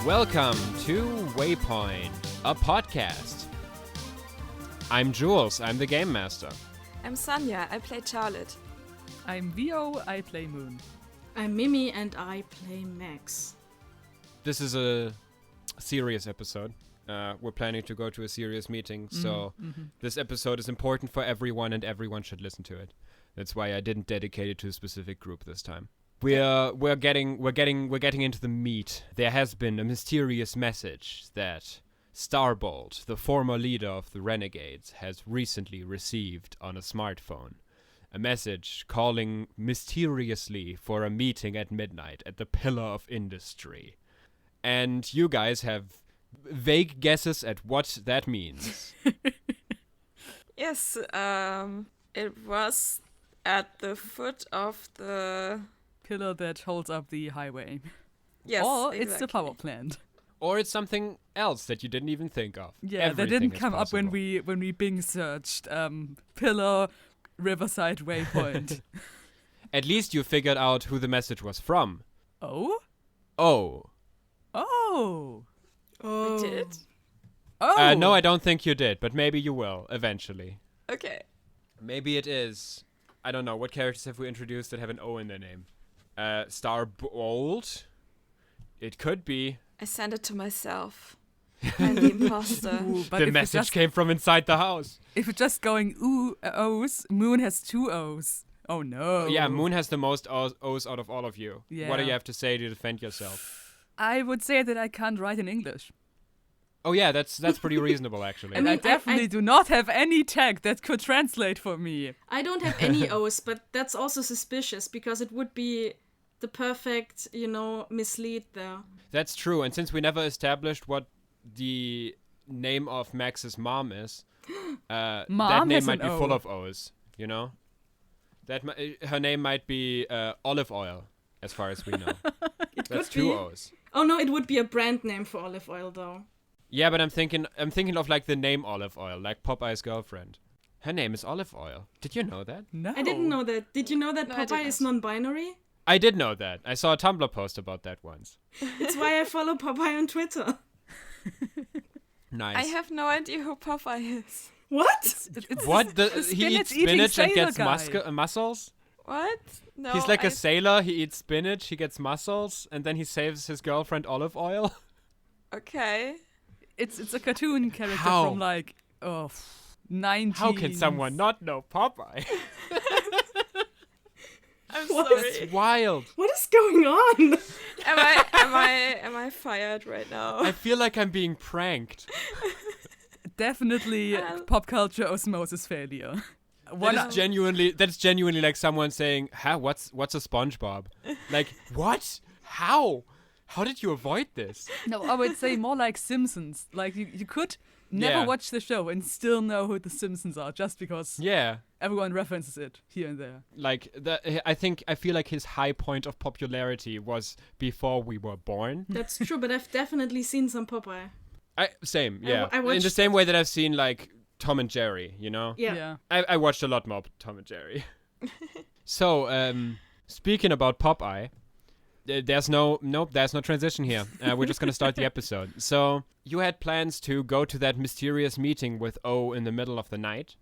Welcome to Waypoint, a podcast. I'm Jules, I'm the Game Master. I'm Sanya, I play Charlotte. I'm Vio, I play Moon. I'm Mimi and I play Max. This is a serious episode. We're planning to go to a serious meeting, so this episode is important for everyone and everyone should listen to it. That's why I didn't dedicate it to a specific group this time. We're getting into the meat. There has been a mysterious message that Starbolt, the former leader of the Renegades, has recently received on a smartphone. A message calling mysteriously for a meeting at midnight at the Pillar of Industry. And you guys have vague guesses at what that means. Yes, it was at the foot of the... pillar that holds up the highway. Yes, or exactly. it's the power plant. Or it's something else that you didn't even think of. Yeah, Everything that didn't is come up when possible. we Bing searched pillar Riverside Waypoint. At least you figured out who the message was from. Oh? Oh. Oh. Oh. We did? Oh. No, I don't think you did, but maybe you will, eventually. Okay. Maybe it is... I don't know, what characters have we introduced that have an O in their name? Starbolt? It could be. I sent it to myself. I'm the imposter. Ooh, but The if message we're just, came from inside the house. if we're just going O's, Moon has 2 O's. Oh no. Yeah, Moon has the most O's out of all of you. Yeah. What do you have to say to defend yourself? I would say that I can't write in English. Oh yeah, that's pretty reasonable actually. And I mean, definitely do not have any tag that could translate for me. I don't have any O's, but that's also suspicious because it would be the perfect, mislead there. That's true, and since we never established what the name of Max's mom is, that Mom name has might an be O. full of O's, you know? Her name might be Olive Oil, as far as we know. That's could 2 be. O's. Oh no, it would be a brand name for olive oil though. Yeah, but I'm thinking of like the name Olive Oil, like Popeye's girlfriend. Her name is Olive Oil. Did you know that? No. I didn't know that. Did you know that No, I Popeye is didn't. non-binary? I did know that. I saw a Tumblr post about that once. It's why I follow Popeye on Twitter. Nice. I have no idea who Popeye is. What? It's What? He spinach eats eating spinach and sailor gets guy. muscles? What? No. He's like a sailor. He eats spinach. He gets muscles, and then he saves his girlfriend Olive Oil. Okay. It's a cartoon character How? from 19. How can someone not know Popeye? I'm What? sorry. It's wild. What is going on? Am I fired right now? I feel like I'm being pranked. Definitely pop culture osmosis failure. That's genuinely like someone saying, "Huh, what's a SpongeBob?" Like, what? How? How did you avoid this? No, I would say more like Simpsons. Like you could never Yeah. watch the show and still know who the Simpsons are just because Yeah. everyone references it here and there. Like I feel like his high point of popularity was before we were born. That's true, but I've definitely seen some Popeye. Same, yeah. I In the watched- same way that I've seen like Tom and Jerry, you know? Yeah. I watched a lot more Tom and Jerry. So, speaking about Popeye, there's no transition here. We're just gonna start the episode. So you had plans to go to that mysterious meeting with O in the middle of the night,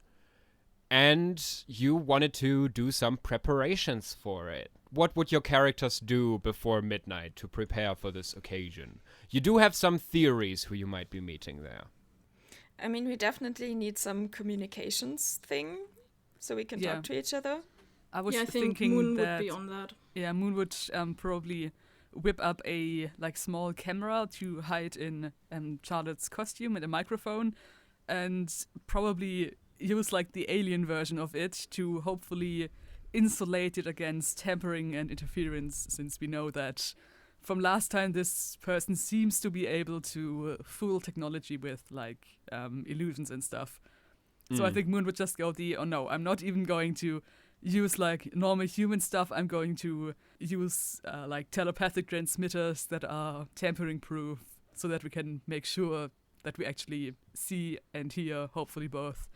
and you wanted to do some preparations for it. What would your characters do before midnight to prepare for this occasion? You do have some theories who you might be meeting there. I mean, we definitely need some communications thing so we can Yeah. talk to each other. I was Yeah, I think thinking Moon that would be on that. yeah, Moon would probably whip up a small camera to hide in Charlotte's costume and a microphone, and probably use the alien version of it to hopefully insulate it against tampering and interference, since we know that from last time this person seems to be able to fool technology with illusions and stuff. So I think Moon would just go oh no, I'm not even going to use normal human stuff. I'm going to use telepathic transmitters that are tampering proof so that we can make sure that we actually see and hear, hopefully both,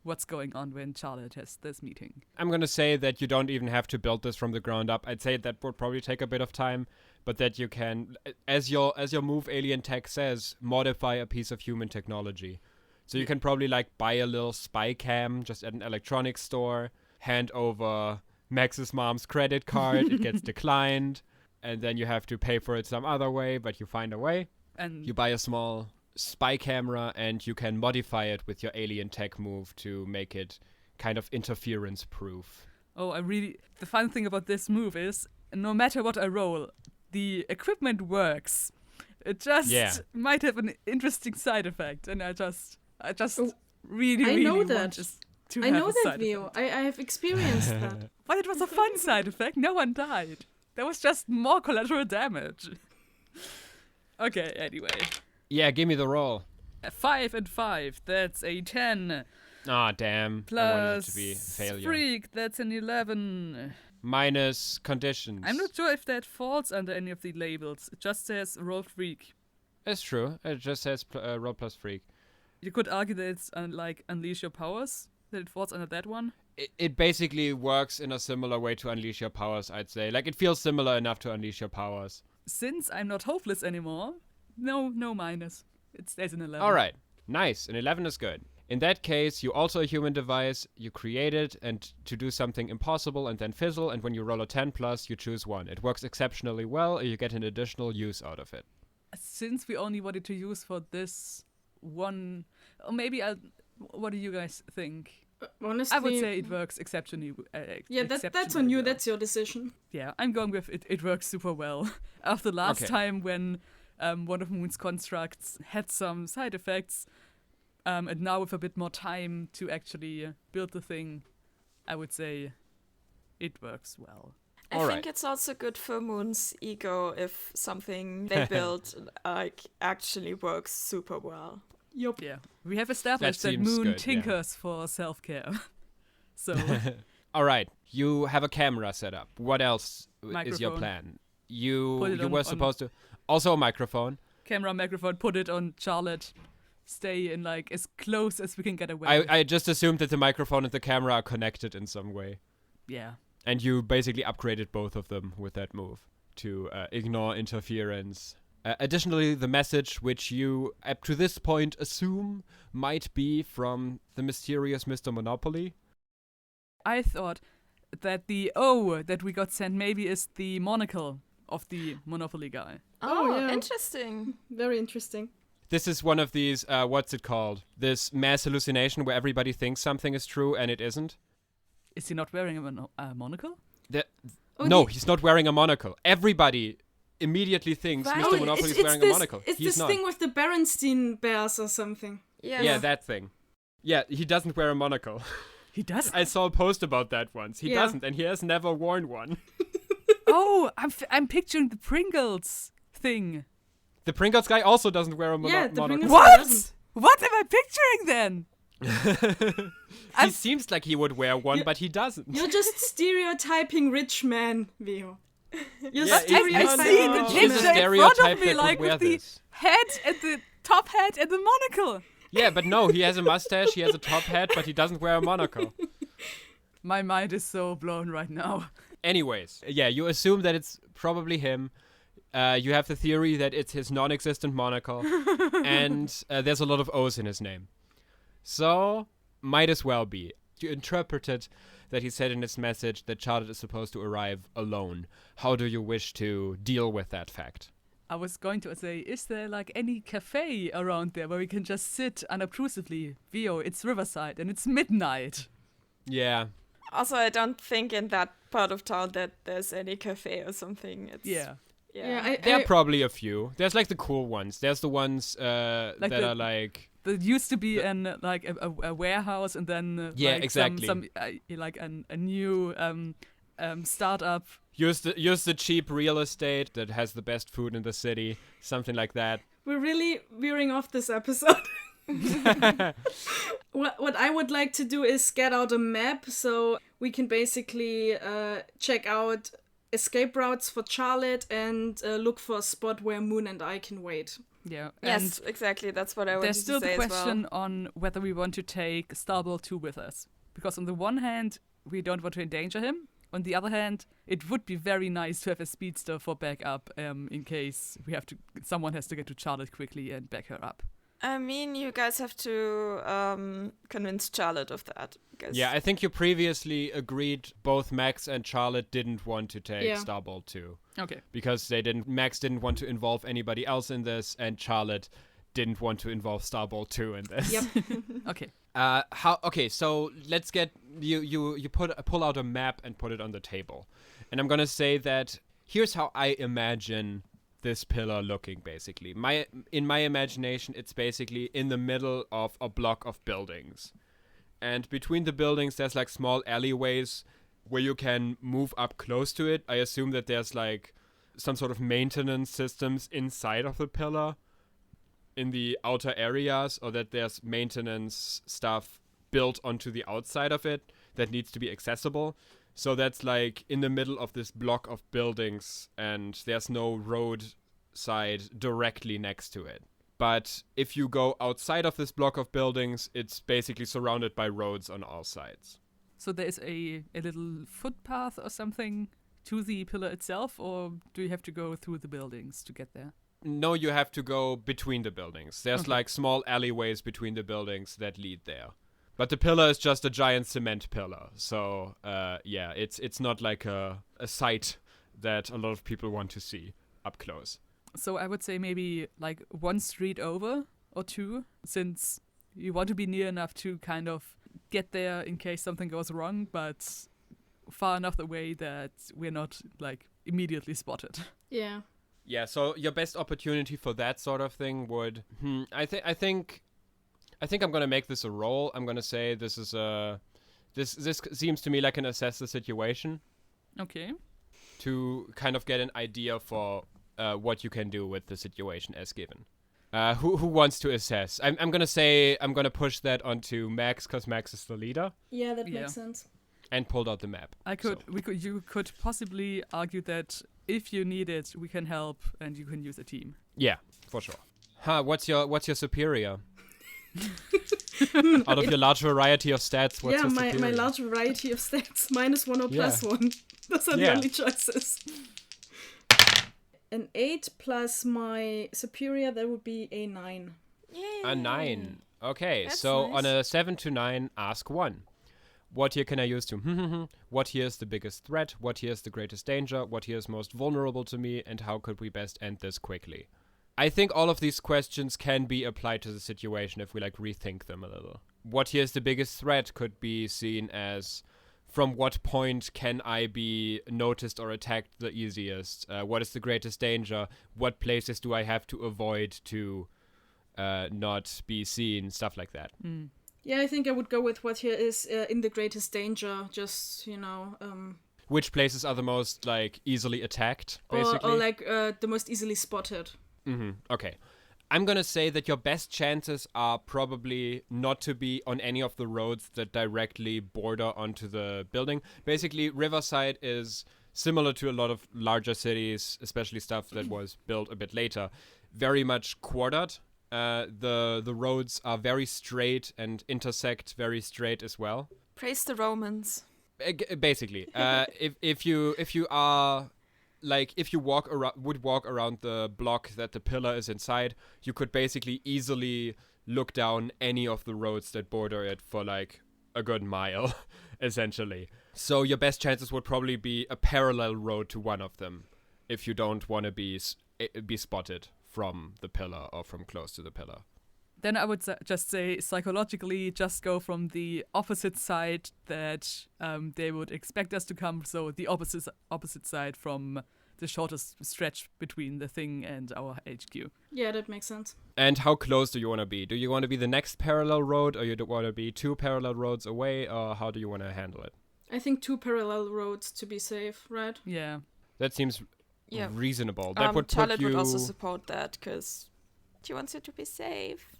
what's going on when Charlotte has this meeting. I'm going to say that you don't even have to build this from the ground up. I'd say that would probably take a bit of time, but that you can, as your move alien tech says, modify a piece of human technology. So you can probably like buy a little spy cam just at an electronics store, hand over Max's mom's credit card, it gets declined, and then you have to pay for it some other way, but you find a way. And You buy a small spy camera and you can modify it with your alien tech move to make it kind of interference proof. the fun thing about this move is, no matter what I roll, the equipment works. It just might have an interesting side effect, and I just really know want that. this to I have know a that, side Vio. effect. I have experienced that. But it was a fun side effect. No one died. There was just more collateral damage. Okay, anyway. Yeah, give me the roll. 5 and 5, that's a 10. Ah, damn. I wanted it Plus to be a failure. freak, that's an 11. Minus conditions. I'm not sure if that falls under any of the labels. It just says roll freak. It's true. It just says roll plus freak. You could argue that it's like unleash your powers, that it falls under that one. It basically works in a similar way to unleash your powers, I'd say. Like, it feels similar enough to unleash your powers. Since I'm not hopeless anymore, no minus. It stays an 11. All right. Nice. An 11 is good. In that case, you also a human device, you create it and to do something impossible and then fizzle, and when you roll a 10 plus, you choose one. It works exceptionally well, and you get an additional use out of it. Since we only wanted to use for this one, or maybe what do you guys think? Honestly, I would say it works exceptionally. that's exceptionally on you. well. That's your decision. Yeah, I'm going with it. It works super well. After last Okay. time when one of Moon's constructs had some side effects, and now with a bit more time to actually build the thing, I would say it works well. I All think right. it's also good for Moon's ego if something they build actually works super well. Yup. Yeah, we have established that seems Moon good, yeah. tinkers for self-care. So All right. You have a camera set up. What else is your Microphone. plan? Put You it were on- supposed to... Also a microphone. camera, microphone, put it on Charlotte. Stay in like as close as we can get away. with. I just assumed that the microphone and the camera are connected in some way. Yeah. And you basically upgraded both of them with that move to ignore interference. Additionally, the message, which you up to this point assume might be from the mysterious Mr. Monopoly. I thought that the O that we got sent maybe is the monocle of the Monopoly guy. Oh, yeah. Interesting. Very interesting. This is one of these, what's it called? This mass hallucination where everybody thinks something is true and it isn't. Is he not wearing a monocle? Oh, No, he's not wearing a monocle. Everybody immediately thinks Right. Mr. Oh, Monopoly is it's wearing this, a monocle. It's He's this not. thing with the Berenstein Bears or something. Yeah, that thing. Yeah, he doesn't wear a monocle. He does. I saw a post about that once. He Yeah. doesn't, and he has never worn one. Oh, I'm picturing the Pringles thing. The Pringles guy also doesn't wear a Yeah, the monocle. Pringles- What? doesn't. What am I picturing then? He seems like he would wear one, but he doesn't. You're just stereotyping rich men, Vio. You're Yeah, I see stereotyping the He's a picture in front stereotype of me, that would like wear with the this. head and the top hat and the monocle. Yeah, but no, he has a mustache, he has a top hat, but he doesn't wear a monocle. My mind is so blown right now. Anyways, yeah, you assume that it's probably him. You have the theory that it's his non-existent monocle, and there's a lot of O's in his name. So, might as well be. You interpreted that he said in his message that Charlotte is supposed to arrive alone. How do you wish to deal with that fact? I was going to say, is there like any cafe around there where we can just sit unobtrusively? Vio, it's Riverside and it's midnight. Yeah. Also, I don't think in that part of town that there's any cafe or something. It's, Yeah. Yeah. There are probably a few. There's like the cool ones. There's the ones that the- are like... There used to be a warehouse and then Yeah, like exactly. some like a new startup. Use the cheap real estate that has the best food in the city. Something like that. We're really veering off this episode. What I would like to do is get out a map so we can basically check out escape routes for Charlotte and look for a spot where Moon and I can wait. Yeah. Yes, exactly. That's what I wanted There's to still say the as well. question on whether we want to take Starbolt 2 with us. Because on the one hand, we don't want to endanger him. On the other hand, it would be very nice to have a speedster for backup in case someone has to get to Charlotte quickly and back her up. I mean, you guys have to convince Charlotte of that. Yeah, I think you previously agreed both Max and Charlotte didn't want to take Starbolt 2. Okay. Because Max didn't want to involve anybody else in this, and Charlotte didn't want to involve Starbolt 2 in this. Yep. Okay. So let's get you pull out a map and put it on the table. And I'm gonna say that here's how I imagine this pillar looking, basically. In my imagination, it's basically in the middle of a block of buildings. And between the buildings, there's like small alleyways where you can move up close to it. I assume that there's like some sort of maintenance systems inside of the pillar in the outer areas, or that there's maintenance stuff built onto the outside of it that needs to be accessible. So that's like in the middle of this block of buildings, and there's no road side directly next to it. But if you go outside of this block of buildings, it's basically surrounded by roads on all sides. So there's a little footpath or something to the pillar itself, or do you have to go through the buildings to get there? No, you have to go between the buildings. There's Okay. like small alleyways between the buildings that lead there. But the pillar is just a giant cement pillar. So, yeah, it's not like a sight that a lot of people want to see up close. So I would say maybe like one street over or two, since you want to be near enough to kind of get there in case something goes wrong, but far enough away that we're not like immediately spotted. Yeah. Yeah, so your best opportunity for that sort of thing would... I think I'm gonna make this a roll. I'm gonna say this is a... This seems to me like an assess the situation Okay. to kind of get an idea for what you can do with the situation as given. Who wants to assess? I'm gonna push that onto Max, because Max is the leader, Yeah, that Yeah. makes sense. and pulled out the map. You could possibly argue that if you need it, we can help and you can use a team. Yeah, for sure. What's your superior? Out of your large variety of stats, what's your superior? my large variety of stats, -1 or +1. Those are the Yeah. only choices. An 8 plus my superior, that would be a 9. Yay. A 9. Okay, That's so nice. on a 7 to 9, ask 1. What here can I use to... What here is the biggest threat? What here is the greatest danger? What here is most vulnerable to me? And how could we best end this quickly? I think all of these questions can be applied to the situation if we like rethink them a little. What here is the biggest threat could be seen as... From what point can I be noticed or attacked the easiest? What is the greatest danger? What places do I have to avoid to not be seen? Stuff like that. Yeah, I think I would go with what here is in the greatest danger. Just, Which places are the most like easily attacked, basically? or like the most easily spotted. Okay. I'm gonna say that your best chances are probably not to be on any of the roads that directly border onto the building. Basically, Riverside is similar to a lot of larger cities, especially stuff that was built a bit later, very much quartered. The roads are very straight and intersect very straight as well. Praise the Romans. Basically, if you are... Like, if you would walk around the block that the pillar is inside, you could basically easily look down any of the roads that border it for, like, a good mile, essentially. So your best chances would probably be a parallel road to one of them, if you don't want to be spotted from the pillar or from close to the pillar. Then I would just say psychologically just go from the opposite side that they would expect us to come, so the opposite side from the shortest stretch between the thing and our HQ. Yeah, that makes sense. And how close do you want to be? Do you want to be the next parallel road, or you want to be 2 parallel roads away, or how do you want to handle it? I think 2 parallel roads to be safe, right? Yeah. That seems Yeah. reasonable. That would put Charlotte you... would also support that, because she wants you to be safe.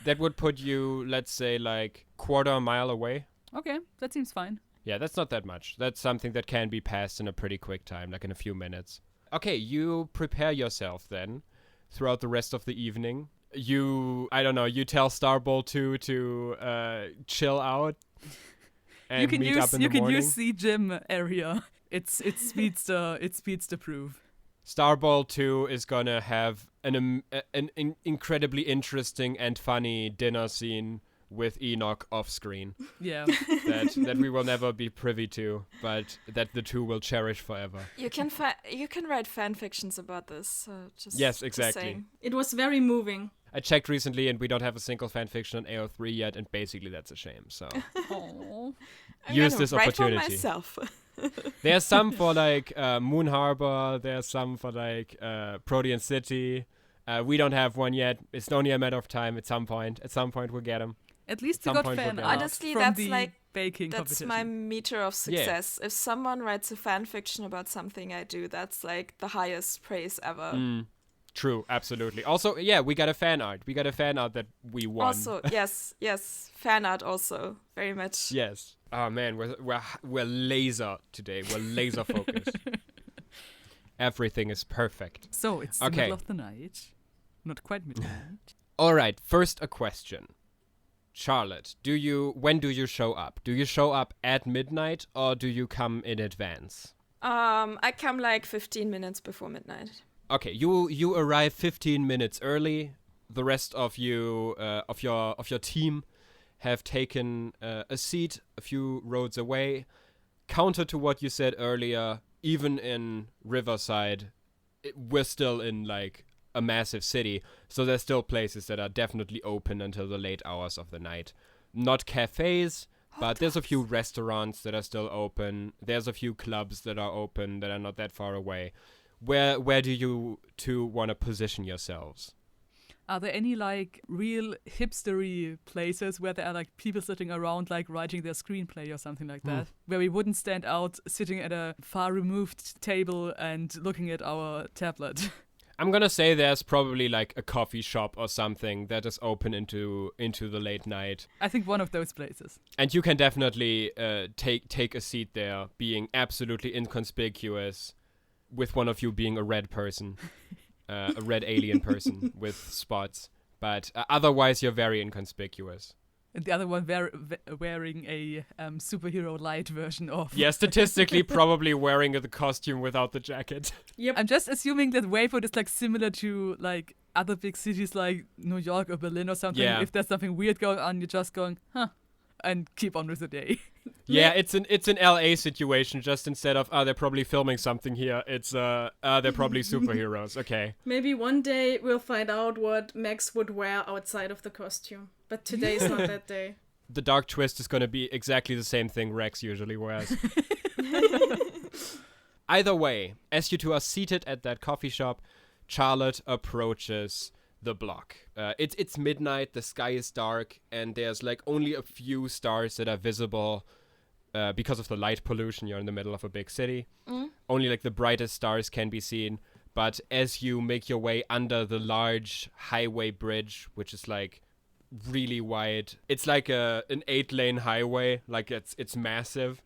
That would put you, let's say, like, quarter mile away. Okay, that seems fine. Yeah, that's not that much. That's something that can be passed in a pretty quick time, like in a few minutes. Okay, you prepare yourself then throughout the rest of the evening. You tell Starbolt 2 to chill out and meet up in the morning. You can use the gym area. It's speedster proof. Starbolt 2 is gonna have an incredibly interesting and funny dinner scene with Enoch off screen. Yeah. that we will never be privy to, but that the two will cherish forever. You can write fan fictions about this. Yes, exactly. Saying. It was very moving. I checked recently, and we don't have a single fan fiction on AO3 yet, and basically that's a shame. So use this opportunity. Write one myself. There's some for like Moon Harbor. There's some for like Protean City. We don't have one yet. It's only a matter of time. At some point we'll get them. At least you got fan art. Honestly, from that's the like baking that's competition. my meter of success. Yeah. If someone writes a fan fiction about something I do, that's like the highest praise ever. True, absolutely. Also, yeah, we got a fan art. We got a fan art that we won. Also, yes, fan art also very much. Yes. Oh man, we're laser today. We're laser focused. Everything is perfect. So it's the middle of the night, not quite midnight. All right. First, a question. Charlotte, when do you show up? Do you show up at midnight or do you come in advance? I come like 15 minutes before midnight. Okay, you arrive 15 minutes early. The rest of you of your team have taken a seat a few roads away. Counter to what you said earlier, even in Riverside, we're still in like a massive city, so there's still places that are definitely open until the late hours of the night. Not cafes, but there's a few restaurants that are still open. There's a few clubs that are open that are not that far away. Where do you two want to position yourselves? Are there any like real hipstery places where there are like people sitting around like writing their screenplay or something like that? Where we wouldn't stand out sitting at a far removed table and looking at our tablet? I'm gonna say there's probably like a coffee shop or something that is open into the late night. I think one of those places. And you can definitely take a seat there, being absolutely inconspicuous, with one of you being a red person, a red alien person with spots. But otherwise, you're very inconspicuous. And the other one wearing a superhero light version of... Yeah, statistically probably wearing the costume without the jacket. Yep. I'm just assuming that Waypoint is like similar to like other big cities like New York or Berlin or something. Yeah. If there's something weird going on, you're just going, huh, and keep on with the day. Yeah, it's an LA situation. Just instead of they're probably filming something here, it's they're probably superheroes. Okay. Maybe one day we'll find out what Max would wear outside of the costume. But today is not that day. The dark twist is going to be exactly the same thing Rex usually wears. Either way, as you two are seated at that coffee shop, Charlotte approaches the block. It's midnight, the sky is dark, and there's like only a few stars that are visible because of the light pollution. You're in the middle of a big city. Only like the brightest stars can be seen. But as you make your way under the large highway bridge, which is like really wide, it's like an 8-lane highway, like it's massive.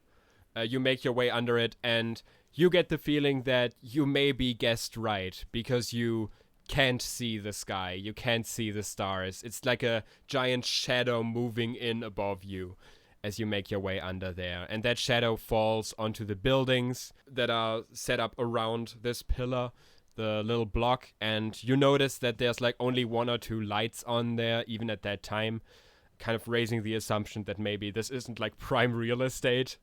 You make your way under it, and you get the feeling that you maybe guessed right, because you can't see the sky, you can't see the stars. It's like a giant shadow moving in above you as you make your way under there, and that shadow falls onto the buildings that are set up around this pillar, the little block, and you notice that there's like only 1 or 2 lights on there even at that time, kind of raising the assumption that maybe this isn't like prime real estate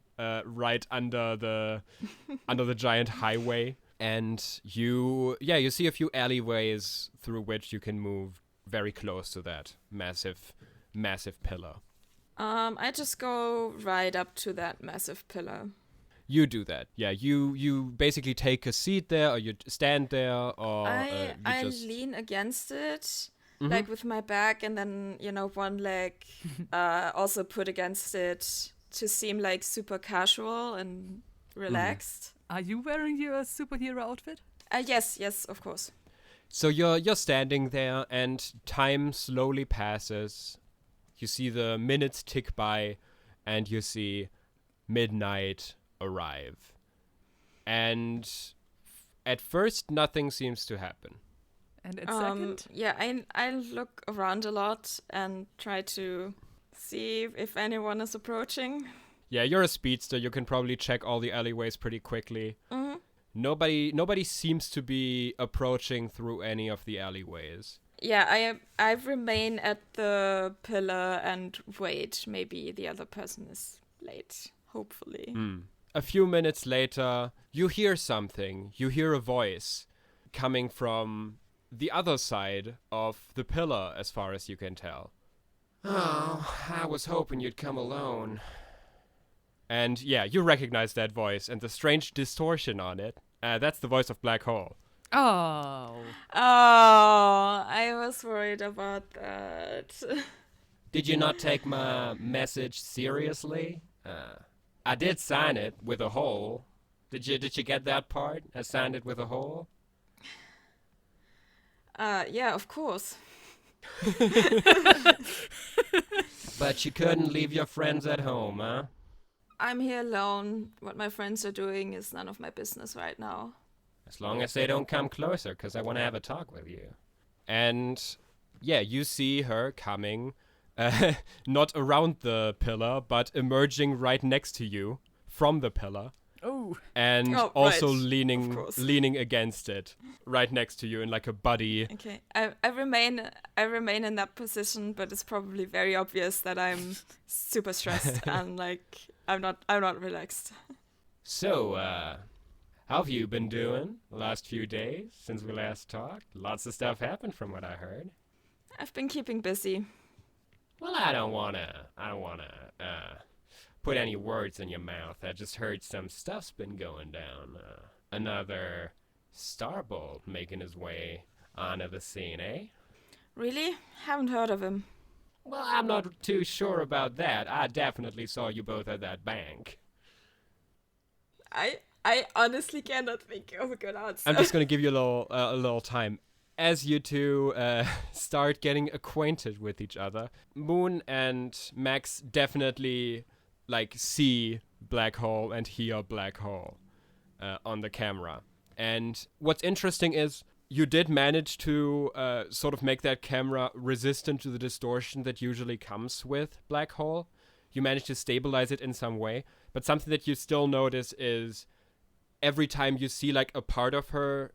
right under the giant highway. And you see a few alleyways through which you can move very close to that massive pillar. I just go right up to that massive pillar. You do that. Yeah, you basically take a seat there, or you stand there, or I lean against it, like with my back, and then, one leg also put against it to seem like super casual and relaxed. Are you wearing your superhero outfit? Yes, of course. So you're standing there, and time slowly passes. You see the minutes tick by, and you see midnight arrive. And at first, nothing seems to happen. And at second? Yeah, I look around a lot and try to see if anyone is approaching. Yeah, you're a speedster. You can probably check all the alleyways pretty quickly. Mm-hmm. Nobody seems to be approaching through any of the alleyways. Yeah, I remain at the pillar and wait. Maybe the other person is late, hopefully. A few minutes later, you hear something. You hear a voice coming from the other side of the pillar, as far as you can tell. Oh, I was hoping you'd come alone. And yeah, you recognize that voice and the strange distortion on it. That's the voice of Black Hole. Oh. Oh, I was worried about that. Did you not take my message seriously? I did sign it with a hole. Did you get that part? I signed it with a hole. Yeah, of course. But you couldn't leave your friends at home, huh? I'm here alone. What my friends are doing is none of my business right now. As long as they don't come closer, because I want to have a talk with you. And yeah, you see her coming, not around the pillar, but emerging right next to you from the pillar. Oh. And also right. leaning against it, right next to you in like a buddy. Okay, I remain in that position, but it's probably very obvious that I'm super stressed and like I'm not relaxed. So, how have you been doing the last few days since we last talked? Lots of stuff happened from what I heard. I've been keeping busy. Well, I don't wanna put any words in your mouth. I just heard some stuff's been going down. Another Starbolt making his way onto the scene, eh? Really? Haven't heard of him. Well, I'm not too sure about that. I definitely saw you both at that bank. I honestly cannot think of a good answer. I'm just gonna give you a little time. As you two start getting acquainted with each other, Moon and Max definitely like see Black Hole and hear Black Hole on the camera. And what's interesting is you did manage to sort of make that camera resistant to the distortion that usually comes with Black Hole. You managed to stabilize it in some way. But something that you still notice is every time you see like a part of her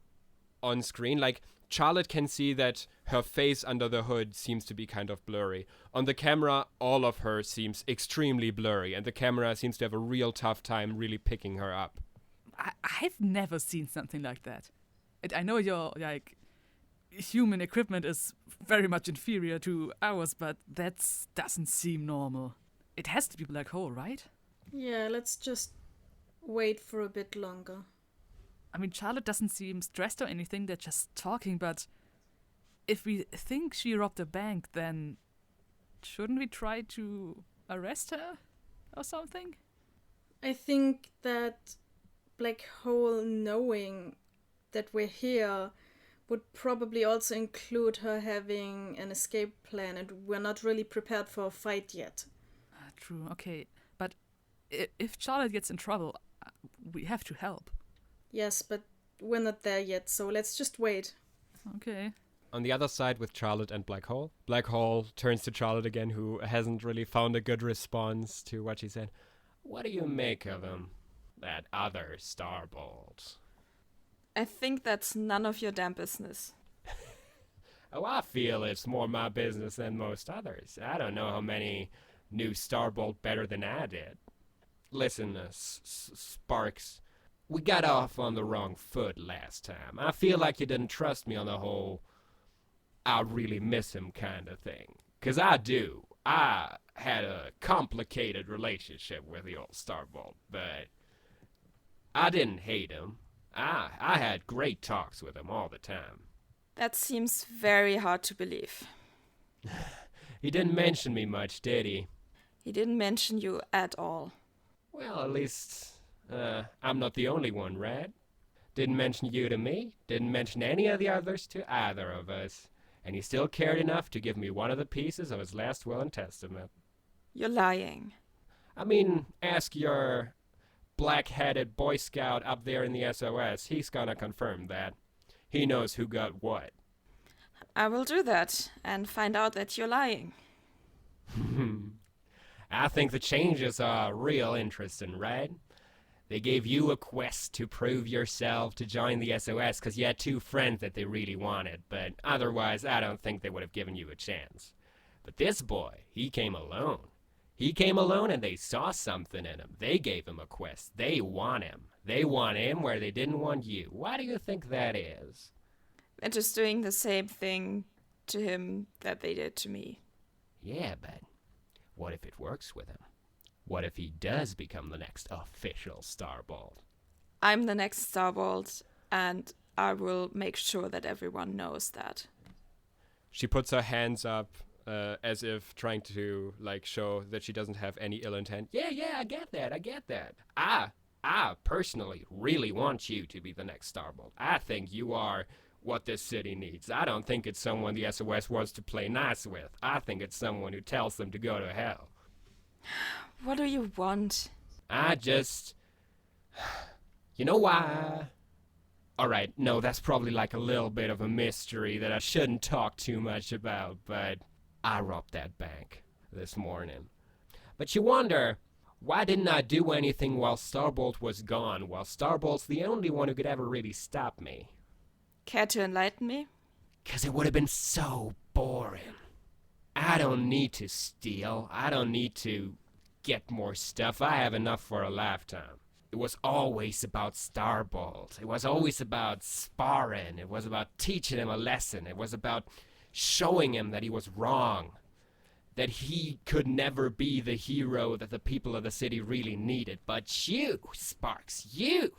on screen, like Charlotte can see that her face under the hood seems to be kind of blurry. On the camera, all of her seems extremely blurry, and the camera seems to have a real tough time really picking her up. I've never seen something like that. I know your like human equipment is very much inferior to ours, but that doesn't seem normal. It has to be Black Hole, right? Yeah, let's just wait for a bit longer. I mean, Charlotte doesn't seem stressed or anything, they're just talking, but if we think she robbed a bank, then shouldn't we try to arrest her or something? I think that Black Hole knowing that we're here would probably also include her having an escape plan, and we're not really prepared for a fight yet. True, okay. But if Charlotte gets in trouble, we have to help. Yes, but we're not there yet, so let's just wait. Okay. On the other side with Charlotte and Black Hole turns to Charlotte again, who hasn't really found a good response to what she said. What do you make of him? That other Starbolt. I think that's none of your damn business. Oh, I feel it's more my business than most others. I don't know how many knew Starbolt better than I did. Listen, Sparks, we got off on the wrong foot last time. I feel like you didn't trust me on the whole I really miss him kind of thing. 'Cause I do. I had a complicated relationship with the old Starbolt, but I didn't hate him. I had great talks with him all the time. That seems very hard to believe. He didn't mention me much, did he? He didn't mention you at all. Well, at least I'm not the only one, right? Didn't mention you to me, didn't mention any of the others to either of us. And he still cared enough to give me one of the pieces of his last will and testament. You're lying. I mean, ask your black-headed Boy Scout up there in the SOS. He's gonna confirm that. He knows who got what. I will do that and find out that you're lying. I think the changes are real interesting, right? They gave you a quest to prove yourself to join the SOS because you had 2 friends that they really wanted, but otherwise I don't think they would have given you a chance. But this boy, he came alone. He came alone and they saw something in him. They gave him a quest. They want him. They want him where they didn't want you. Why do you think that is? They're just doing the same thing to him that they did to me. Yeah, but what if it works with him? What if he does become the next official Starbolt? I'm the next Starbolt, and I will make sure that everyone knows that. She puts her hands up as if trying to show that she doesn't have any ill intent. Yeah, I get that. I personally really want you to be the next Starbolt. I think you are what this city needs. I don't think it's someone the SOS wants to play nice with. I think it's someone who tells them to go to hell. What do you want? You know why? Alright, no, that's probably a little bit of a mystery that I shouldn't talk too much about, but I robbed that bank this morning. But you wonder, why didn't I do anything while Starbolt was gone, while Starbolt's the only one who could ever really stop me? Care to enlighten me? 'Cause it would have been so boring. I don't need to steal. I don't need to get more stuff. I have enough for a lifetime. It was always about Starbolt. It was always about sparring. It was about teaching him a lesson. It was about showing him that he was wrong. That he could never be the hero that the people of the city really needed. But you, Sparks, you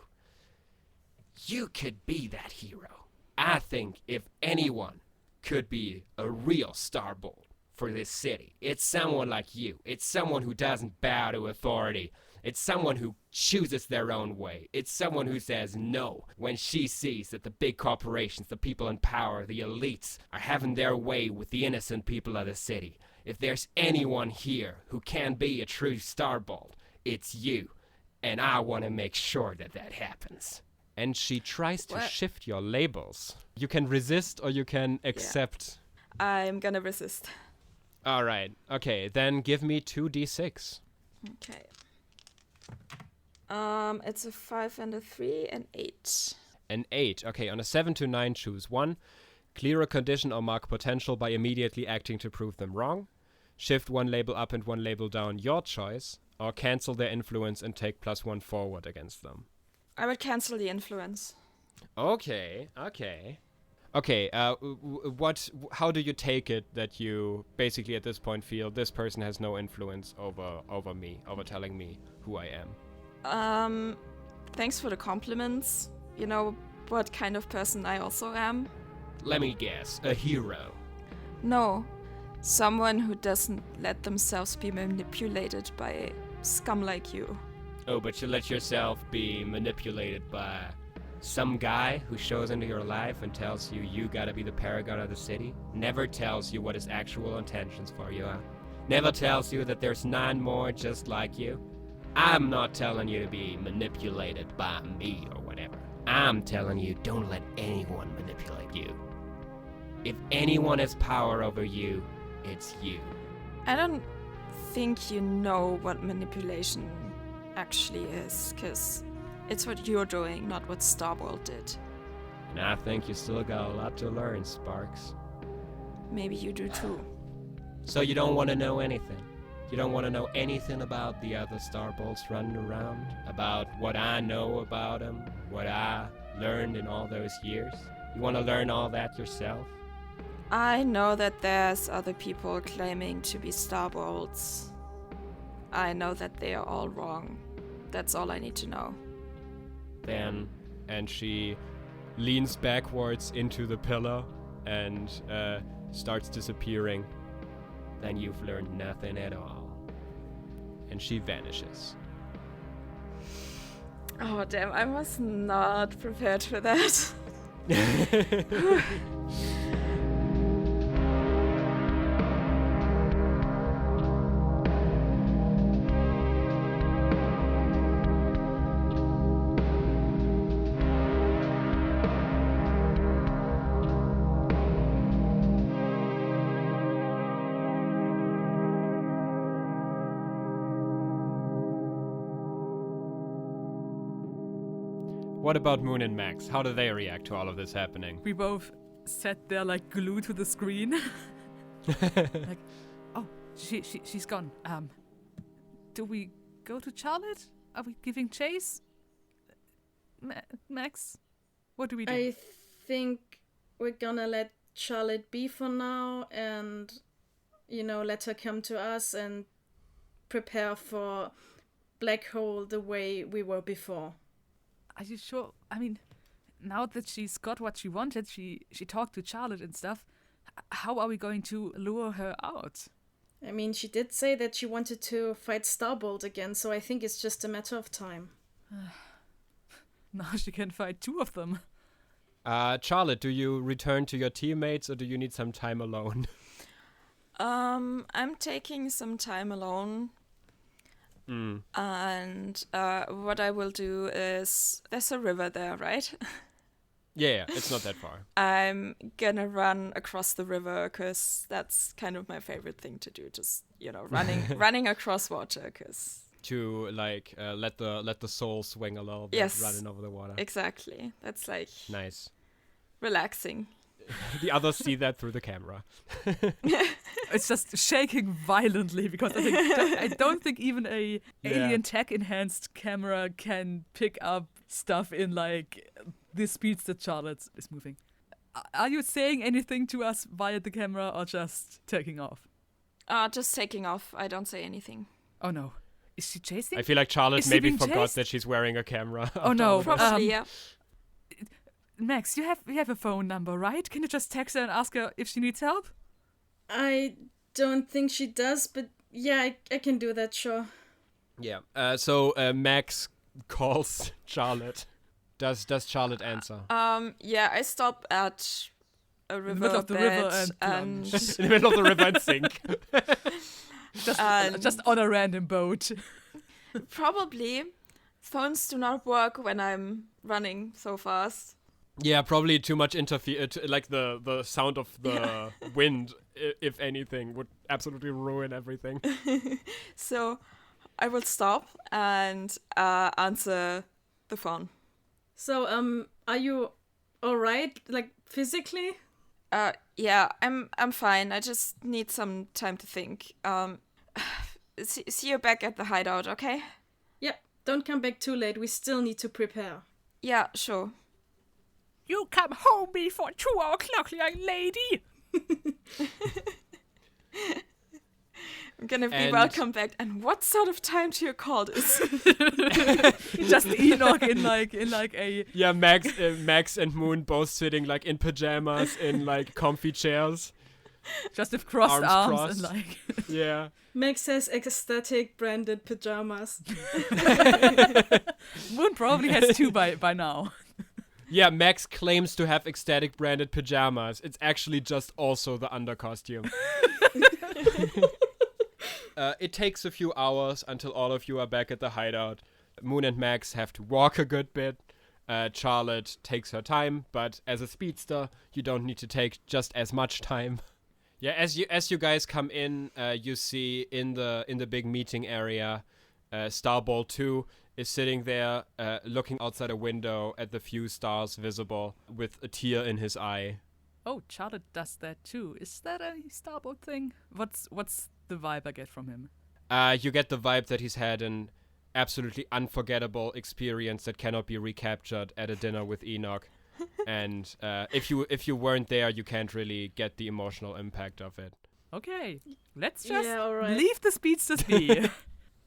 could be that hero. I think if anyone could be a real Starbolt for this city, it's someone like you. It's someone who doesn't bow to authority. It's someone who chooses their own way. It's someone who says no when she sees that the big corporations, the people in power, the elites are having their way with the innocent people of the city. If there's anyone here who can be a true Starbolt, it's you. And I want to make sure that that happens. And she tries to shift your labels. You can resist or you can accept. Yeah. I'm gonna resist. All right. Okay, then give me 2d6. Okay. It's a 5 and a 3 and 8. An 8. Okay, on a 7 to 9, choose 1. Clear a condition or mark potential by immediately acting to prove them wrong. Shift 1 label up and 1 label down, your choice. Or cancel their influence and take +1 forward against them. I would cancel the influence. Okay. How do you take it that you basically at this point feel this person has no influence over me, over telling me who I am? Thanks for the compliments. You know what kind of person I also am? Let me guess, a hero. No, someone who doesn't let themselves be manipulated by scum like you. Oh, but you let yourself be manipulated by some guy who shows into your life and tells you you gotta be the paragon of the city? Never tells you what his actual intentions for you are. Never tells you that there's 9 more just like you. I'm not telling you to be manipulated by me or whatever. I'm telling you, don't let anyone manipulate you. If anyone has power over you, it's you. I don't think you know what manipulation actually is, because it's what you're doing, not what Starbolt did. And I think you still got a lot to learn, Sparks. Maybe you do too. So you don't want to know anything? You don't want to know anything about the other Starbolts running around? About what I know about them? What I learned in all those years? You want to learn all that yourself? I know that there's other people claiming to be Starbolts. I know that they are all wrong. That's all I need to know. Then, and she leans backwards into the pillow and starts disappearing. Then you've learned nothing at all. And she vanishes. Oh damn, I was not prepared for that. What about Moon and Max? How do they react to all of this happening? We both sat there like glued to the screen. Like, oh, she's gone. Do we go to Charlotte? Are we giving chase? Max, what do we do? I think we're gonna let Charlotte be for now and, let her come to us and prepare for Black Hole the way we were before. Are you sure? I mean, now that she's got what she wanted, she talked to Charlotte and stuff, how are we going to lure her out? I mean, she did say that she wanted to fight Starbolt again, so I think it's just a matter of time. Now she can fight two of them. Charlotte, do you return to your teammates or do you need some time alone? I'm taking some time alone. And what I will do is, there's a river there, right? Yeah, it's not that far. I'm gonna run across the river because that's kind of my favorite thing to do. Just running across water because to like let the soul swing a little bit, yes, running over the water. Exactly. That's like nice, relaxing. The others see that through the camera. It's just shaking violently because I don't think even a alien tech enhanced camera can pick up stuff in like the speeds that Charlotte is moving. Are you saying anything to us via the camera or just taking off? Just taking off. I don't say anything. Oh no. Is she chasing? I feel like Charlotte Is maybe she being forgot chased? that she's wearing a camera. Oh no. Probably, yeah. Max, you have a phone number, right? Can you just text her and ask her if she needs help? I don't think she does, but yeah, I can do that, sure. Yeah. So Max calls Charlotte. Does Charlotte answer? Yeah, I stop at a river In the middle of the river and In the middle of the river and sink. just on a random boat. Probably phones do not work when I'm running so fast. Yeah, probably too much like the sound of the wind, if anything, would absolutely ruin everything. So I will stop and answer the phone. So, are you alright, like, physically? Yeah, I'm fine. I just need some time to think. See you back at the hideout, okay? Yeah, don't come back too late. We still need to prepare. Yeah, sure. You come home before 2 o'clock, young lady. I'm gonna be welcome back. And what sort of time do you call this? Just Enoch in like a Yeah, Max and Moon both sitting like in pajamas in like comfy chairs. Just with crossed arms crossed. and like Yeah. Max has ecstatic branded pajamas. Moon probably has two by now. Yeah, Max claims to have ecstatic branded pajamas. It's actually just also the under costume. It takes a few hours until all of you are back at the hideout. Moon and Max have to walk a good bit. Charlotte takes her time, but as a speedster, you don't need to take just as much time. Yeah, as you guys come in, you see in the big meeting area, Starball 2 is sitting there, looking outside a window at the few stars visible, with a tear in his eye. Oh, Charlotte does that too. Is that a Starbolt thing? What's the vibe I get from him? You get the vibe that he's had an absolutely unforgettable experience that cannot be recaptured at a dinner with Enoch. And if you weren't there, you can't really get the emotional impact of it. Okay, let's just all right. leave the speedsters be.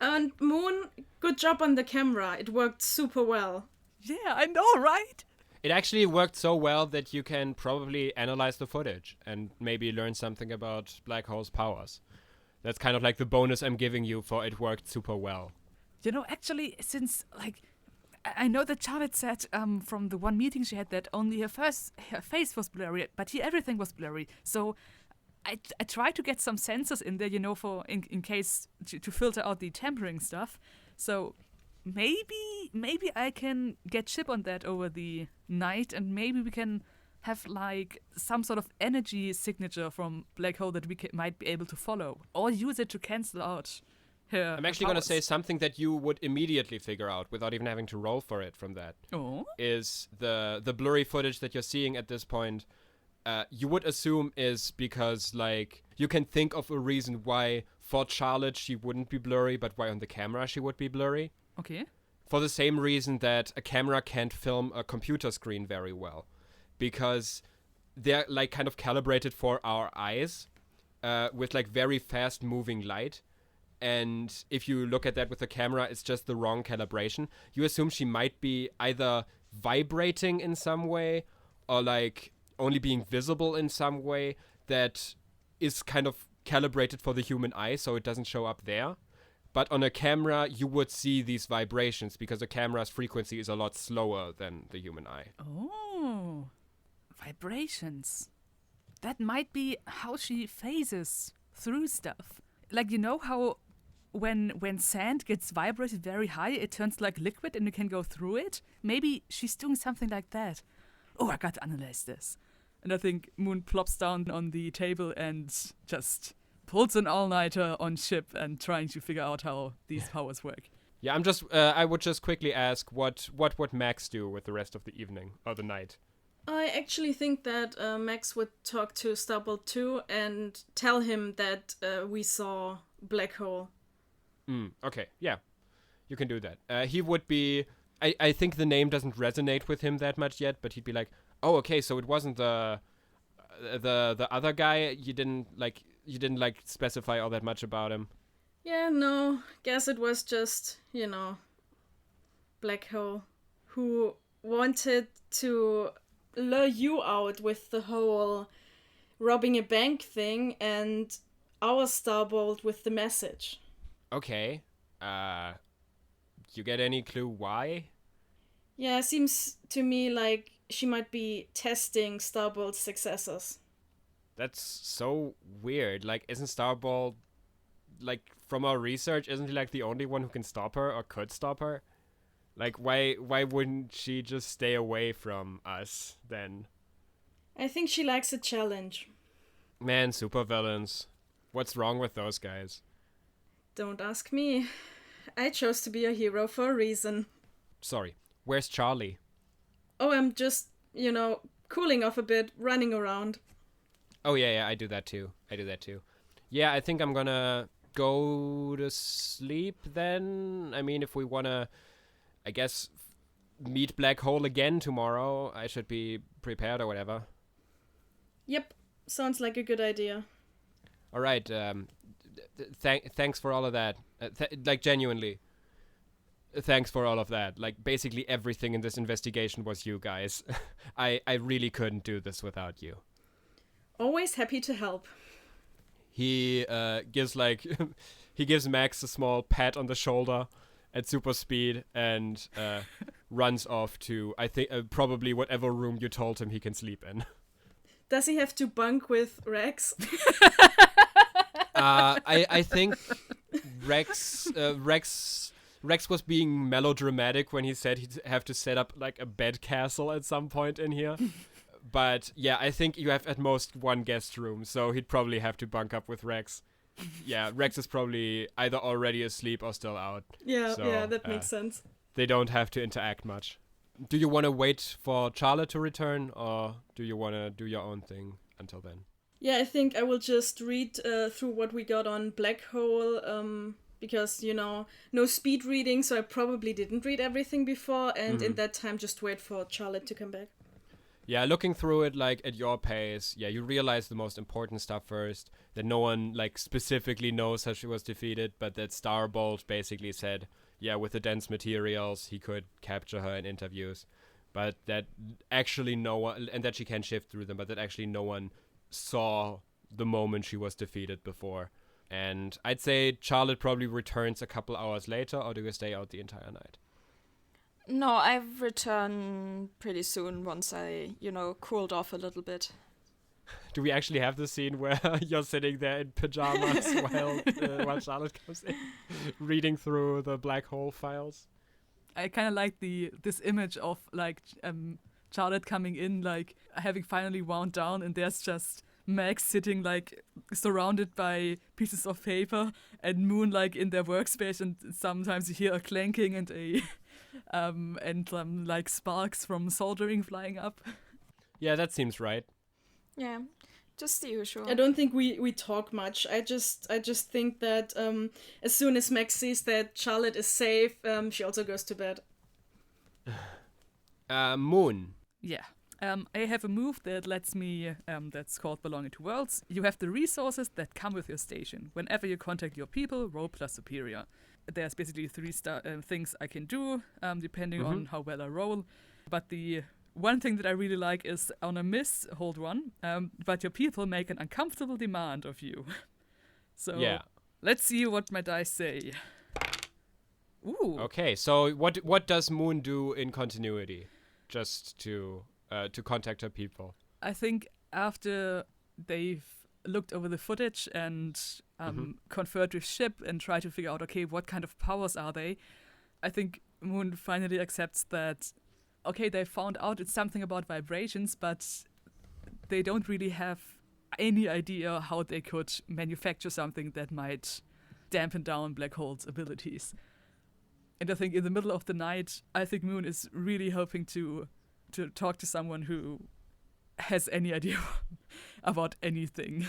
And Moon, good job on the camera. It worked super well. Yeah, I know, right? It actually worked so well that you can probably analyze the footage and maybe learn something about Black Hole's powers. That's kind of like the bonus I'm giving you for it worked super well. You know, actually, since, like, I know that Charlotte said from the one meeting she had that only her face was blurry, but here everything was blurry. So I tried to get some sensors in there, you know, for in case to filter out the tampering stuff. So maybe I can get Chip on that over the night, and maybe we can have like some sort of energy signature from Black Hole that we might be able to follow, or use it to cancel out her. I'm actually her going to say powers. something that you would immediately figure out without even having to roll for it from that. Oh. Is the blurry footage that you're seeing at this point, you would assume is because, like, you can think of a reason why for Charlotte she wouldn't be blurry, but why on the camera she would be blurry. Okay. For the same reason that a camera can't film a computer screen very well. Because they're, like, kind of calibrated for our eyes with, like, very fast moving light. And if you look at that with the camera, it's just the wrong calibration. You assume she might be either vibrating in some way or, like, only being visible in some way that is kind of calibrated for the human eye, so it doesn't show up there. But on a camera, you would see these vibrations because a camera's frequency is a lot slower than the human eye. Oh. Vibrations. That might be how she phases through stuff. Like, you know how when sand gets vibrated very high, it turns like liquid and you can go through it? Maybe she's doing something like that. Oh, I got to analyze this. And I think Moon plops down on the table and just pulls an all-nighter on ship and trying to figure out how these powers work. Yeah, I would just quickly ask what would Max do with the rest of the evening or the night? I actually think that Max would talk to Starbolt too and tell him that we saw Black Hole. Okay, yeah. You can do that. He would be... I think the name doesn't resonate with him that much yet, but he'd be like, oh, okay, so it wasn't the other guy. You didn't specify all that much about him. Yeah, no, guess it was just, Black Hole, who wanted to lure you out with the whole robbing a bank thing and our Starbolt with the message. Okay. You get any clue why? Yeah, seems to me like she might be testing Starbolt's successors. That's so weird. Like, isn't Starbolt, like, from our research, isn't he, like, the only one who can stop her or could stop her? Like, why wouldn't she just stay away from us, then? I think she likes a challenge. Man, supervillains. What's wrong with those guys? Don't ask me. I chose to be a hero for a reason. Sorry, where's Charlie? Oh, I'm just, cooling off a bit, running around. Oh, yeah, I do that too. Yeah, I think I'm gonna go to sleep then. I mean, if we wanna, I guess, meet Black Hole again tomorrow, I should be prepared or whatever. Yep, sounds like a good idea. All right, thanks for all of that. Genuinely. Thanks for all of that. Like, basically everything in this investigation was you guys. I really couldn't do this without you. Always happy to help. He gives he gives Max a small pat on the shoulder at super speed and runs off to, I think, probably whatever room you told him he can sleep in. Does he have to bunk with Rex? I think Rex was being melodramatic when he said he'd have to set up like a bed castle at some point in here. But yeah, I think you have at most one guest room, so he'd probably have to bunk up with Rex. Yeah, Rex is probably either already asleep or still out. Yeah, so, that makes sense. They don't have to interact much. Do you want to wait for Charlotte to return, or do you want to do your own thing until then? Yeah, I think I will just read through what we got on Black Hole, because, no speed reading, so I probably didn't read everything before, and in that time just wait for Charlotte to come back. Yeah, looking through it, like, at your pace, yeah, you realize the most important stuff first, that no one, like, specifically knows how she was defeated, but that Starbolt basically said, yeah, with the dense materials, he could capture her in interviews, but that actually no one, and that she can shift through them, but that actually no one saw the moment she was defeated before. And I'd say Charlotte probably returns a couple hours later, or do you stay out the entire night? No, I return pretty soon once I, cooled off a little bit. Do we actually have the scene where you're sitting there in pajamas while Charlotte comes in, reading through the Black Hole files? I kind of like this image of like Charlotte coming in, like having finally wound down, and there's just Max sitting like surrounded by pieces of paper, and Moon like in their workspace, and sometimes you hear a clanking and a like sparks from soldering flying up. Yeah, that seems right. Yeah, just the usual. I don't think we talk much. I just think that as soon as Max sees that Charlotte is safe, she also goes to bed. Moon. Yeah. I have a move that lets me, that's called Belonging to Worlds. You have the resources that come with your station. Whenever you contact your people, roll plus superior. There's basically 3 things I can do, depending on how well I roll. But the one thing that I really like is on a miss, hold 1, but your people make an uncomfortable demand of you. So let's see what my dice say. Ooh. Okay, so what does Moon do in continuity? Just to contact her people. I think after they've looked over the footage and conferred with Ship and tried to figure out, okay, what kind of powers are they? I think Moon finally accepts that, okay, they found out it's something about vibrations, but they don't really have any idea how they could manufacture something that might dampen down black holes' abilities. And I think in the middle of the night, I think Moon is really hoping to talk to someone who has any idea about anything.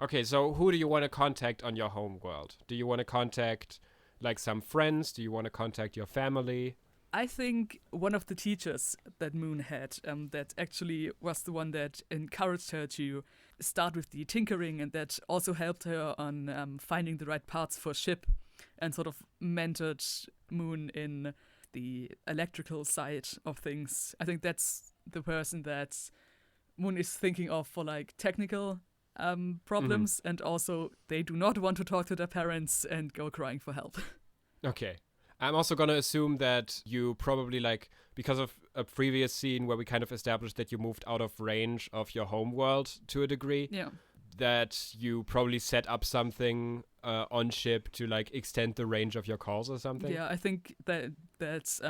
Okay, so who do you want to contact on your home world? Do you want to contact like some friends? Do you want to contact your family? I think one of the teachers that Moon had, that actually was the one that encouraged her to start with the tinkering, and that also helped her on finding the right parts for Ship, and sort of mentored Moon in the electrical side of things. I think that's the person that Moon is thinking of for like technical problems, and also they do not want to talk to their parents and go crying for help. Okay. I'm also going to assume that you probably, like, because of a previous scene where we kind of established that you moved out of range of your home world to a degree, that you probably set up something on Ship to, like, extend the range of your calls or something. Yeah, I think that's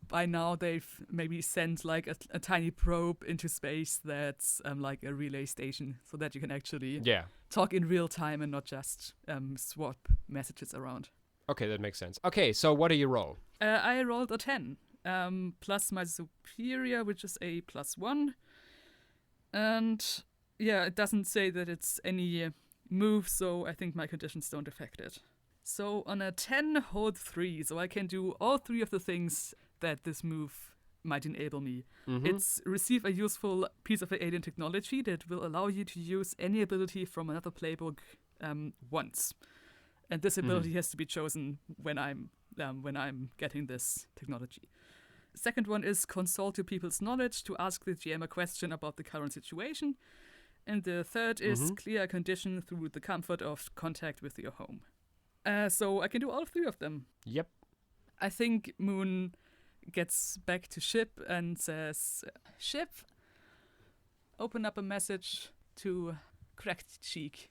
by now they've maybe sent, like, a tiny probe into space that's, like, a relay station, so that you can actually talk in real time and not just swap messages around. Okay, that makes sense. Okay, so what do you roll? I rolled a 10, plus my superior, which is a +1. And yeah, it doesn't say that it's any move, so I think my conditions don't affect it. So on a 10, hold 3, so I can do all 3 of the things that this move might enable me. It's receive a useful piece of alien technology that will allow you to use any ability from another playbook once. And this ability has to be chosen when I'm getting this technology. Second one is consult your people's knowledge to ask the GM a question about the current situation. And the third is clear a condition through the comfort of contact with your home. So I can do all 3 of them. Yep. I think Moon gets back to Ship and says, Ship, open up a message to Cracked Cheek.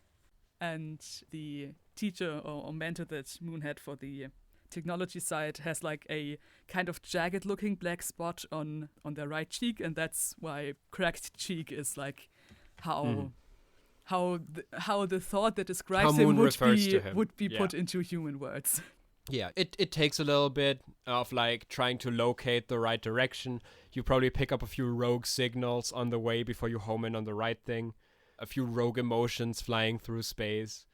And the teacher or mentor that Moon had for the technology side has like a kind of jagged looking black spot on their right cheek, and that's why Cracked Cheek is like how the thought that describes him would be put into human words. Yeah, it takes a little bit of like trying to locate the right direction. You probably pick up a few rogue signals on the way before you home in on the right thing. A few rogue emotions flying through space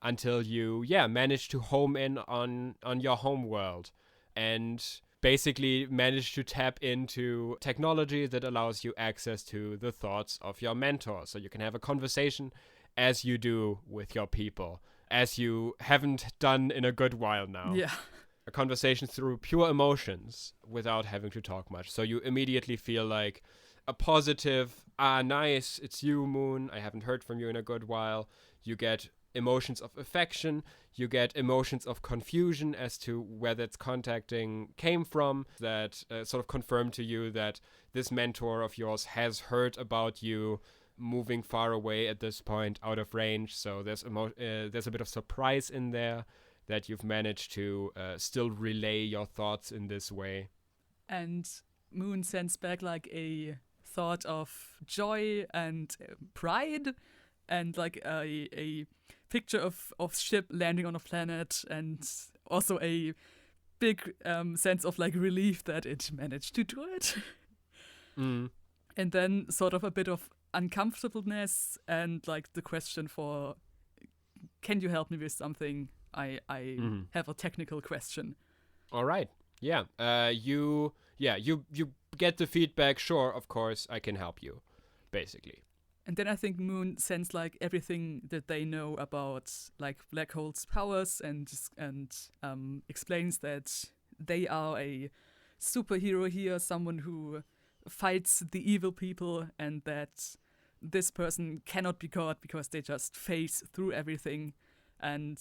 until you, manage to home in on your home world and basically manage to tap into technology that allows you access to the thoughts of your mentor. So you can have a conversation as you do with your people, as you haven't done in a good while now. Yeah. A conversation through pure emotions without having to talk much. So you immediately feel like a positive, nice, it's you, Moon, I haven't heard from you in a good while. You get emotions of affection, you get emotions of confusion as to where that contacting came from, that sort of confirm to you that this mentor of yours has heard about you moving far away at this point, out of range, so there's a bit of surprise in there that you've managed to still relay your thoughts in this way. And Moon sends back like a thought of joy and pride, and like a picture of ship landing on a planet, and also a big sense of like relief that it managed to do it. Mm. And then sort of a bit of uncomfortableness and like the question for, can you help me with something? I have a technical question. All right. Yeah. You get the feedback. Sure, of course, I can help you, basically. And then I think Moon sends like everything that they know about like black holes' powers and explains that they are a superhero here, someone who fights the evil people, and that this person cannot be caught because they just phase through everything, and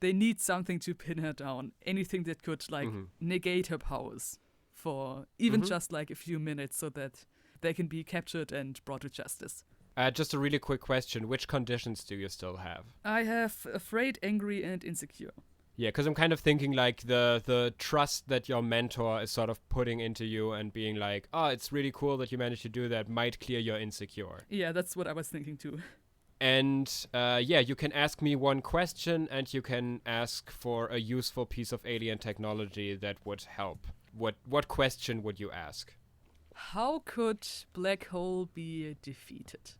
they need something to pin her down, anything that could like negate her powers for even just like a few minutes, so that they can be captured and brought to justice. Just a really quick question. Which conditions do you still have? I have afraid, angry, and insecure. Yeah, because I'm kind of thinking like the trust that your mentor is sort of putting into you and being like, oh, it's really cool that you managed to do that, might clear your insecure. Yeah, that's what I was thinking too. And you can ask me one question, and you can ask for a useful piece of alien technology that would help. What question would you ask? How could black hole be defeated?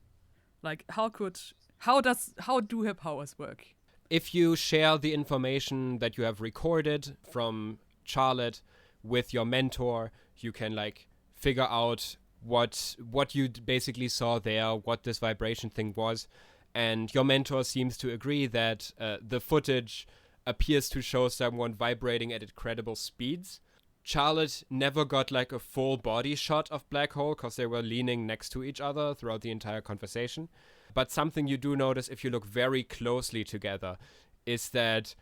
Like, how do her powers work? If you share the information that you have recorded from Charlotte with your mentor, you can like figure out what you basically saw there, what this vibration thing was, and your mentor seems to agree that the footage appears to show someone vibrating at incredible speeds. Charlotte never got like a full body shot of Black Hole because they were leaning next to each other throughout the entire conversation. But something you do notice if you look very closely together is that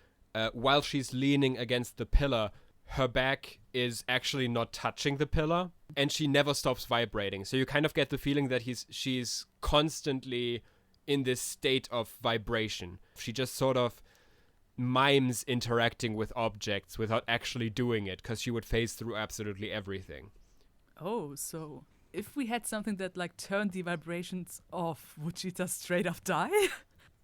while she's leaning against the pillar, her back is actually not touching the pillar, and she never stops vibrating. So you kind of get the feeling that she's constantly in this state of vibration. She just sort of mimes interacting with objects without actually doing it, because she would phase through absolutely everything. Oh, so if we had something that like turned the vibrations off, would she just straight up die?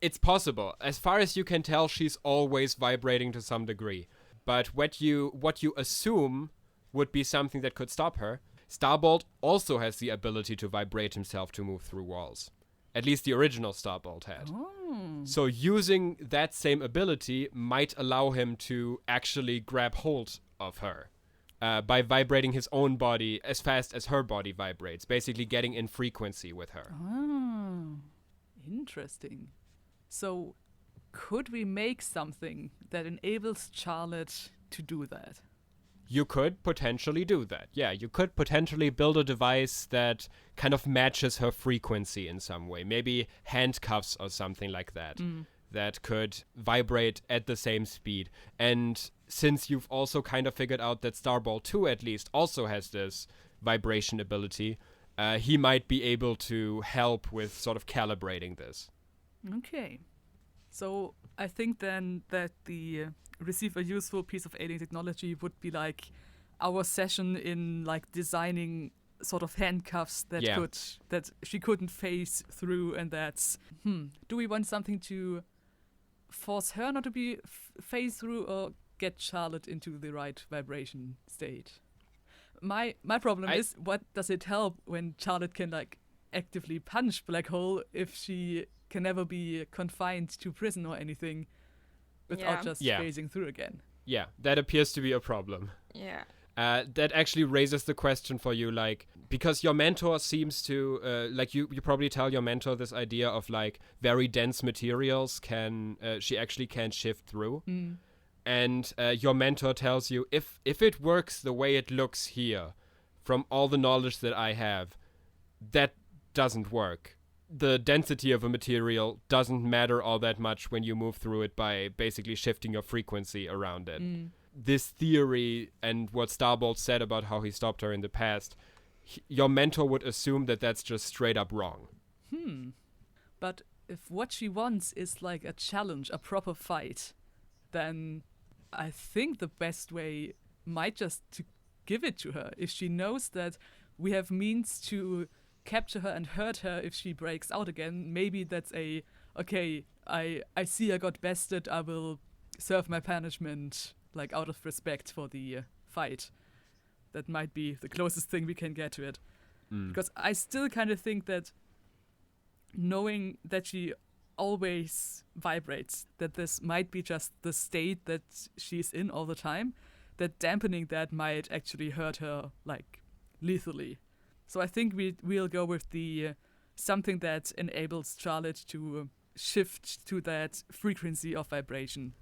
It's possible. As far as you can tell, she's always vibrating to some degree. But what you assume would be something that could stop her. Starbolt also has the ability to vibrate himself to move through walls. At least the original Starbolt had. Oh. So using that same ability might allow him to actually grab hold of her by vibrating his own body as fast as her body vibrates, basically getting in frequency with her. Oh, interesting. So could we make something that enables Charlotte to do that? You could potentially do that. Yeah, you could potentially build a device that kind of matches her frequency in some way. Maybe handcuffs or something like that. That could vibrate at the same speed. And since you've also kind of figured out that Starbolt 2 at least also has this vibration ability, he might be able to help with sort of calibrating this. Okay. So I think then that the receive a useful piece of alien technology would be like our session in like designing sort of handcuffs that that she couldn't phase through, and that's do we want something to force her not to be phase through, or get Charlotte into the right vibration state? My problem is, what does it help when Charlotte can like actively punch Black Hole if she can never be confined to prison or anything without just phasing through again? Yeah, that appears to be a problem. Yeah. That actually raises the question for you, like, because your mentor seems to, like, you probably tell your mentor this idea of, like, very dense materials she actually can shift through. And your mentor tells you, if it works the way it looks here, from all the knowledge that I have, that doesn't work. The density of a material doesn't matter all that much when you move through it by basically shifting your frequency around it. This theory and what Starbolt said about how he stopped her in the past, your mentor would assume that that's just straight up wrong. But if what she wants is like a challenge, a proper fight, then I think the best way might just to give it to her. If she knows that we have means to capture her and hurt her if she breaks out again, maybe that's okay, I see I got bested, I will serve my punishment, like, out of respect for the fight. That might be the closest thing we can get to it. Because I still kind of think that knowing that she always vibrates, that this might be just the state that she's in all the time, that dampening that might actually hurt her, like, lethally. So I think we'll go with the something that enables Charlotte to shift to that frequency of vibration.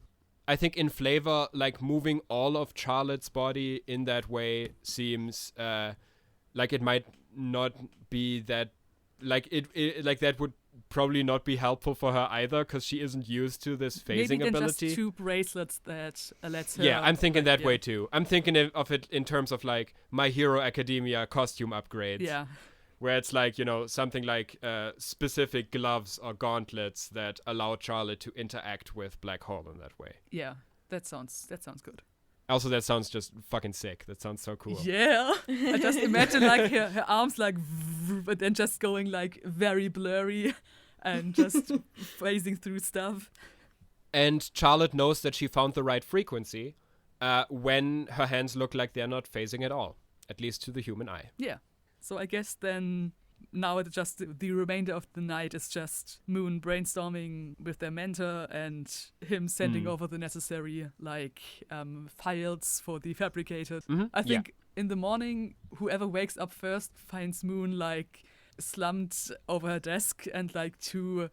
I think in flavor, like, moving all of Charlotte's body in that way seems like it might not be that, like, it like that would probably not be helpful for her either, because she isn't used to this phasing Maybe ability. Just 2 bracelets that lets her. Yeah, I'm thinking that way too. I'm thinking of it in terms of, like, My Hero Academia costume upgrades. Yeah. Where it's like, something like specific gloves or gauntlets that allow Charlotte to interact with Black Hole in that way. Yeah, that sounds good. Also, that sounds just fucking sick. That sounds so cool. Yeah, I just imagine, like, her arms, like, but then just going, like, very blurry and just phasing through stuff. And Charlotte knows that she found the right frequency when her hands look like they're not phasing at all, at least to the human eye. Yeah. So I guess then now it's just the remainder of the night is just Moon brainstorming with their mentor and him sending over the necessary, like, files for the fabricator. I think in the morning, whoever wakes up first finds Moon, like, slumped over her desk and, like, 2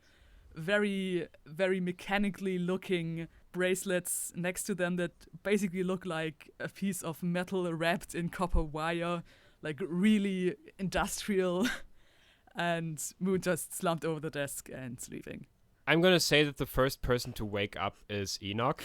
very, very mechanically looking bracelets next to them that basically look like a piece of metal wrapped in copper wire, like, really industrial, and Moon just slumped over the desk and sleeping. I'm gonna say that the first person to wake up is Enoch.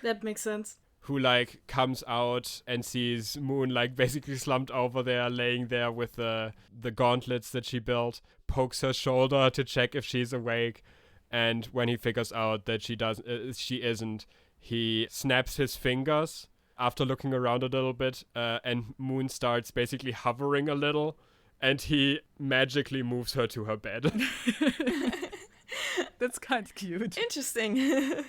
That makes sense. Who, like, comes out and sees Moon, like, basically slumped over there, laying there with the gauntlets that she built, pokes her shoulder to check if she's awake, and when he figures out that she isn't, he snaps his fingers after looking around a little bit, and Moon starts basically hovering a little, and he magically moves her to her bed. That's kind of cute. Interesting.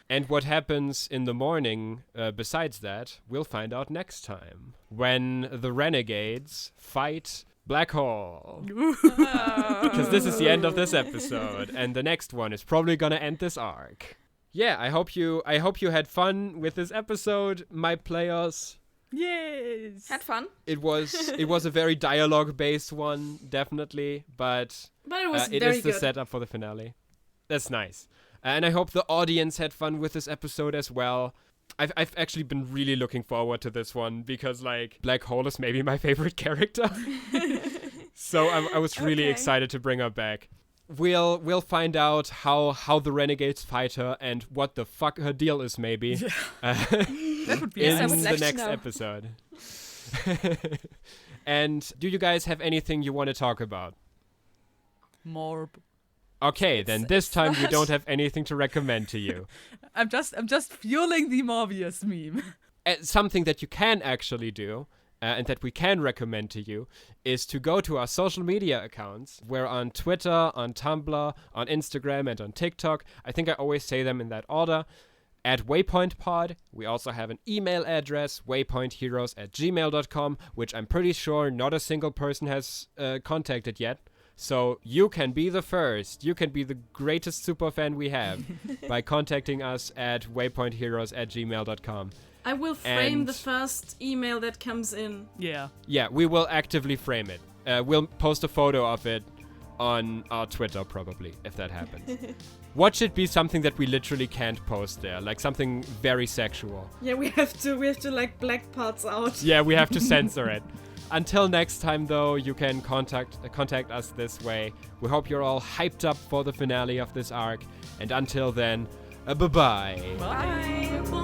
And what happens in the morning, besides that, we'll find out next time, when the Renegades fight Black Hole. Because this is the end of this episode, and the next one is probably gonna end this arc. Yeah, I hope you had fun with this episode, my players. Yes. Had fun. It was a very dialogue-based one, definitely, but it was it very is the good. setup for the finale. That's nice. And I hope the audience had fun with this episode as well. I've actually been really looking forward to this one because, like, Black Hole is maybe my favorite character. So I was really excited to bring her back. We'll find out how the Renegades fight her and what the fuck her deal is, maybe. That would be in I would the like to next know. episode. And do you guys have anything you want to talk about? Morb. Okay, then this time we don't have anything to recommend to you. I'm just fueling the Morbius meme. Something that you can actually do, and that we can recommend to you, is to go to our social media accounts. We're on Twitter, on Tumblr, on Instagram, and on TikTok. I think I always say them in that order. At Waypoint Pod. We also have an email address, waypointheroes@gmail.com, which I'm pretty sure not a single person has contacted yet. So you can be the first. You can be the greatest superfan we have by contacting us at waypointheroes@gmail.com. I will frame And- the first email that comes in. Yeah. Yeah, we will actively frame it. We'll post a photo of it on our Twitter, probably, if that happens. Watch it be something that we literally can't post there, like something very sexual. Yeah, we have to like black parts out. Yeah, we have to censor it. Until next time, though, you can contact us this way. We hope you're all hyped up for the finale of this arc. And until then, bye-bye. Bye. Bye.